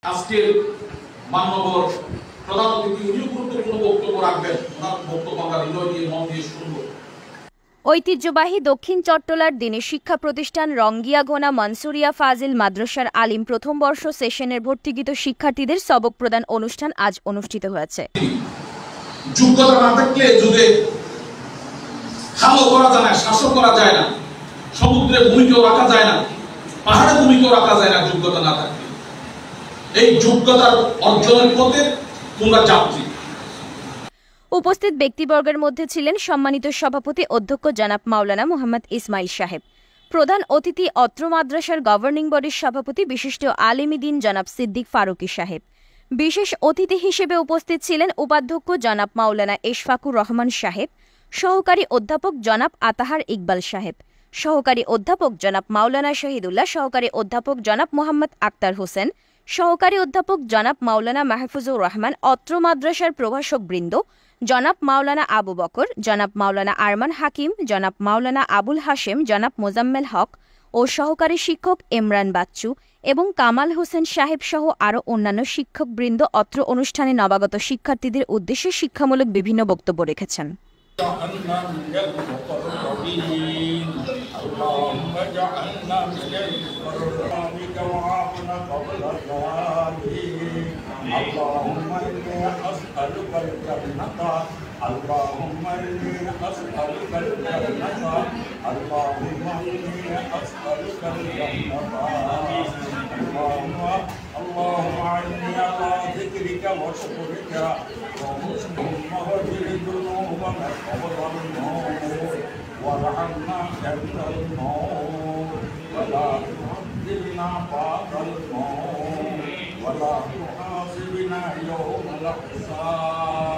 আজকের মানবর প্রধান অতিথি উনিও গুরুত্বপূর্ণ বক্তব্য রাখবেন। ওনার বক্তব্য আমরা হৃদয় দিয়ে মন দিয়ে শুনব। ঐতিহ্যবাহী দক্ষিণ চট্টলার দিনী শিক্ষা প্রতিষ্ঠান রঙ্গিয়াঘোনা মনসুরিয়া ফাজিল মাদ্রাসার আলিম প্রথম বর্ষ সেশনের ভর্তিকৃত শিক্ষার্থীদের সবক প্রদান অনুষ্ঠান আজ অনুষ্ঠিত হয়েছে। যোগ্যতা না থাকলে যুগে হামল করা যায় না, শাসন করা যায় না, সমুদ্রে ভূমিকেও রাখা যায় না, পাহাড়ে ভূমিকেও রাখা যায় না যোগ্যতা না থাকলে। এই যোগ্যতার অর্জনের পথে তোমরা যাত্রী। উপস্থিত ব্যক্তিবর্গের মধ্যে ছিলেন সম্মানিত সভাপতি অধ্যক্ষ জনাব মাওলানা মোহাম্মদ ইসমাইল সাহেব, প্রধান অতিথি অত্র মাদ্রাসার গভর্নিং বডির সভাপতি বিশিষ্ট আলিম দ্বীন জনাব সিদ্দিক ফারুকী সাহেব। বিশেষ অতিথি হিসেবে উপস্থিত ছিলেন উপাধ্যক্ষ জনাব মাওলানা ইশফাকুর রহমান সাহেব, সহকারী অধ্যাপক জনাব আতাহার ইকবাল সাহেব, সহকারী অধ্যাপক জনাব মাওলানা শহীদুল্লাহ, সহকারী অধ্যাপক জনাব মোহাম্মদ আক্তার হোসেন, সহকারী অধ্যাপক জনাব মাওলানা মাহফুজুর রহমান, অত্র মাদ্রাসার প্রভাষক বৃন্দ জনাব মাওলানা আবু বকর, জনাব মাওলানা আরমান হাকিম, জনাব মাওলানা আবুল হাশেম, জনাব মোজাম্মেল হক ও সহকারী শিক্ষক ইমরান বাচ্চু এবং কামাল হোসেন সাহেব সহ আরও অন্যান্য শিক্ষকবৃন্দ অত্র অনুষ্ঠানে নবাগত শিক্ষার্থীদের উদ্দেশ্যে শিক্ষামূলক বিভিন্ন বক্তব্য রেখেছেন। اللهم إني أسألك الجنة اللهم إني أسألك الجنة اللهم إني أسألك الجنة اللهم أعني على ذكرك وشكرك وحسن مغفر ذنوبنا قبل الموت وارحمنا عند الموت ولا تعذبنا بعد الموت ولا تحاسبنا يوم الحساب